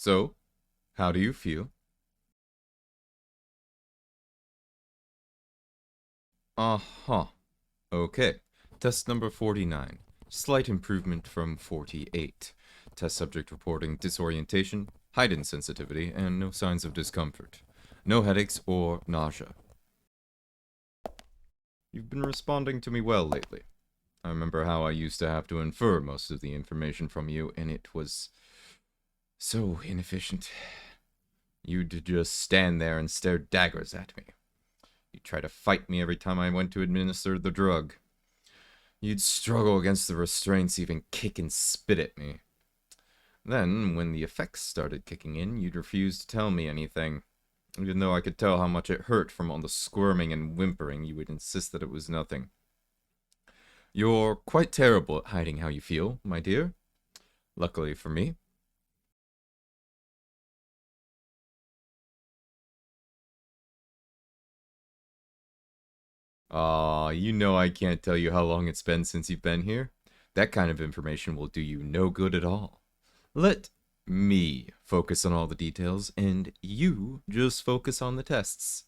So, how do you feel? Uh-huh. Okay. Test number 49. Slight improvement from 48. Test subject reporting disorientation, heightened sensitivity, and no signs of discomfort. No headaches or nausea. You've been responding to me well lately. I remember how I used to have to infer most of the information from you, and it was so inefficient. You'd just stand there and stare daggers at me. You'd try to fight me every time I went to administer the drug. You'd struggle against the restraints, even kick and spit at me. Then, when the effects started kicking in, you'd refuse to tell me anything. Even though I could tell how much it hurt from all the squirming and whimpering, you would insist that it was nothing. You're quite terrible at hiding how you feel, my dear. Luckily for me. Aw, you know I can't tell you how long it's been since you've been here. That kind of information will do you no good at all. Let me focus on all the details, and you just focus on the tests.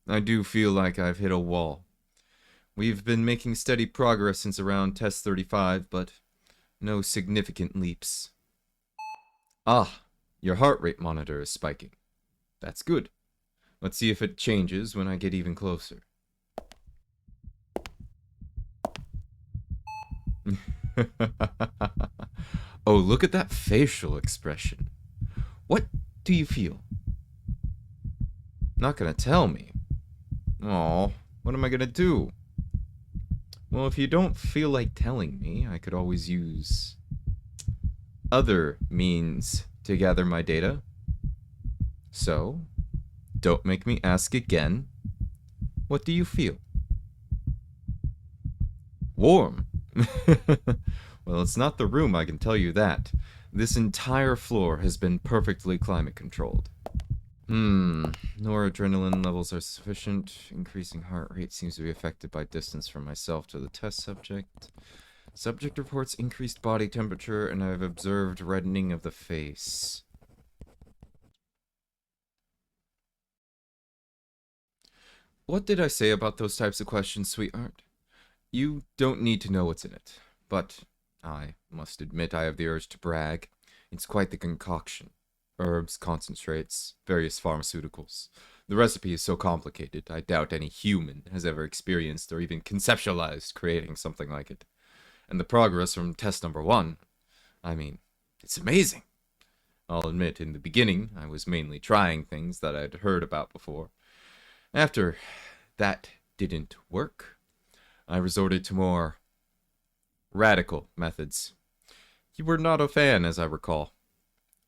I do feel like I've hit a wall. We've been making steady progress since around test 35, but no significant leaps. Ah, your heart rate monitor is spiking. That's good. Let's see if it changes when I get even closer. Oh, look at that facial expression. What do you feel? Not gonna tell me. Oh, what am I gonna do? Well, if you don't feel like telling me, I could always use other means to gather my data. So, don't make me ask again. What do you feel? Warm. Well, it's not the room, I can tell you that. This entire floor has been perfectly climate controlled. Noradrenaline levels are sufficient. Increasing heart rate seems to be affected by distance from myself to the test subject. Subject reports increased body temperature, and I've observed reddening of the face. What did I say about those types of questions, sweetheart? You don't need to know what's in it, but I must admit I have the urge to brag. It's quite the concoction. Herbs, concentrates, various pharmaceuticals. The recipe is so complicated, I doubt any human has ever experienced or even conceptualized creating something like it. And the progress from test number 1, I mean, it's amazing. I'll admit, in the beginning, I was mainly trying things that I'd heard about before. After that didn't work, I resorted to more radical methods. You were not a fan, as I recall.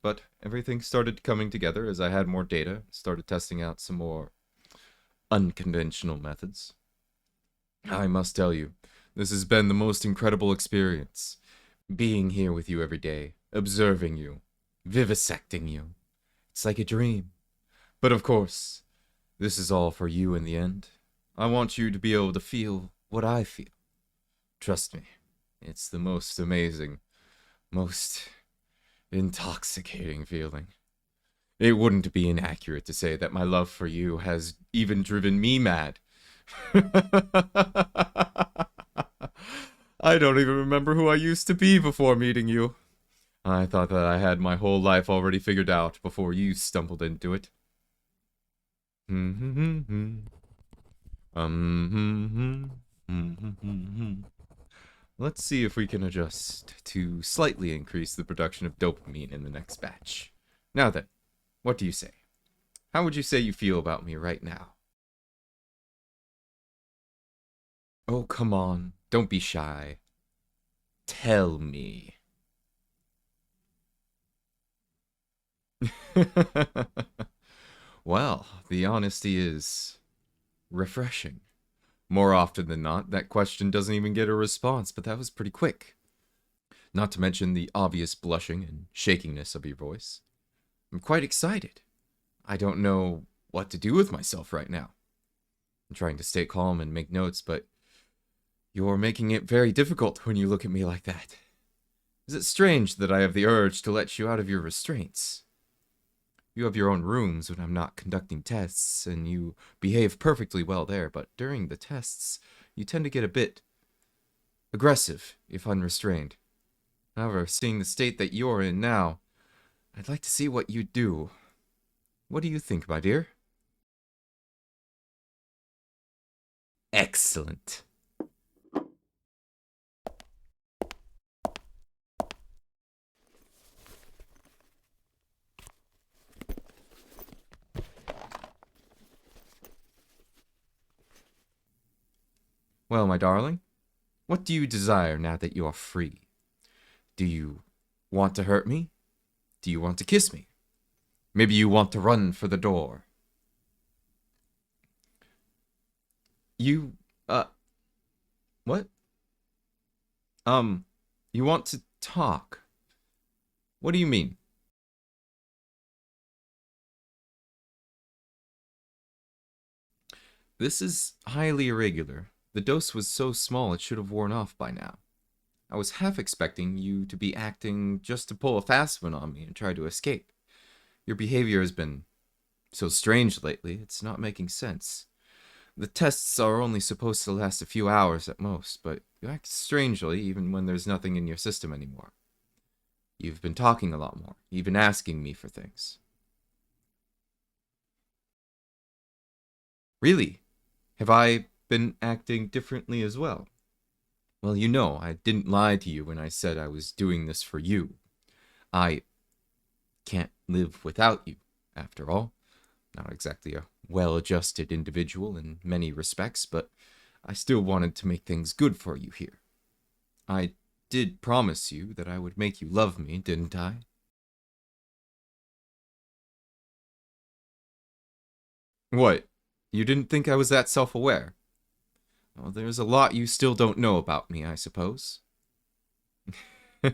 But everything started coming together as I had more data, started testing out some more unconventional methods. I must tell you, this has been the most incredible experience. Being here with you every day, observing you, vivisecting you. It's like a dream. But of course, this is all for you in the end. I want you to be able to feel what I feel. Trust me, it's the most amazing, most intoxicating feeling. It wouldn't be inaccurate to say that my love for you has even driven me mad. I don't even remember who I used to be before meeting you. I thought that I had my whole life already figured out before you stumbled into it. Let's see if we can adjust to slightly increase the production of dopamine in the next batch. Now then, what do you say? How would you say you feel about me right now? Oh, come on. Don't be shy. Tell me. Well, the honesty is refreshing. More often than not, that question doesn't even get a response, but that was pretty quick. Not to mention the obvious blushing and shakiness of your voice. I'm quite excited. I don't know what to do with myself right now. I'm trying to stay calm and make notes, but you're making it very difficult when you look at me like that. Is it strange that I have the urge to let you out of your restraints? You have your own rooms when I'm not conducting tests, and you behave perfectly well there, but during the tests, you tend to get a bit aggressive if unrestrained. However, seeing the state that you're in now, I'd like to see what you do. What do you think, my dear? Excellent. Well, my darling, what do you desire now that you are free? Do you want to hurt me? Do you want to kiss me? Maybe you want to run for the door. You, what? You want to talk? What do you mean? This is highly irregular. The dose was so small it should have worn off by now. I was half expecting you to be acting just to pull a fast one on me and try to escape. Your behavior has been so strange lately, it's not making sense. The tests are only supposed to last a few hours at most, but you act strangely even when there's nothing in your system anymore. You've been talking a lot more, even asking me for things. Really? Have I been acting differently as well? Well, you know, I didn't lie to you when I said I was doing this for you. I can't live without you, after all. Not exactly a well-adjusted individual in many respects, but I still wanted to make things good for you here. I did promise you that I would make you love me, didn't I? What? You didn't think I was that self-aware? Well, there's a lot you still don't know about me, I suppose. To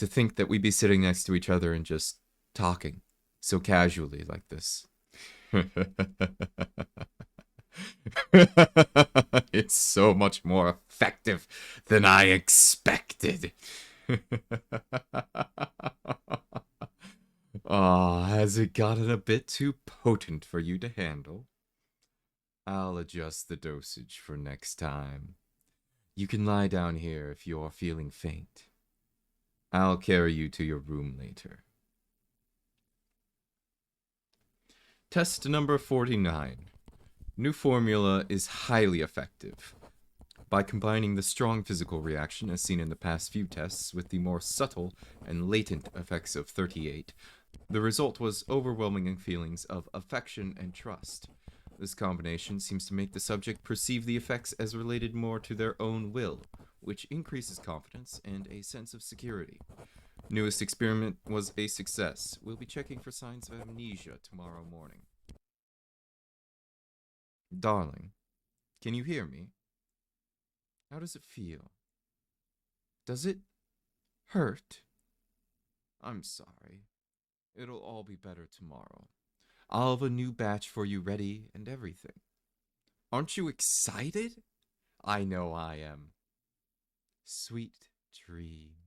think that we'd be sitting next to each other and just talking so casually like this. It's so much more effective than I expected. Ah, has it gotten a bit too potent for you to handle? I'll adjust the dosage for next time. You can lie down here if you're feeling faint. I'll carry you to your room later. Test number 49. New formula is highly effective. By combining the strong physical reaction as seen in the past few tests with the more subtle and latent effects of 38, the result was overwhelming feelings of affection and trust. This combination seems to make the subject perceive the effects as related more to their own will, which increases confidence and a sense of security. Newest experiment was a success. We'll be checking for signs of amnesia tomorrow morning. Darling, can you hear me? How does it feel? Does it hurt? I'm sorry. It'll all be better tomorrow. I'll have a new batch for you ready and everything. Aren't you excited? I know I am. Sweet dreams.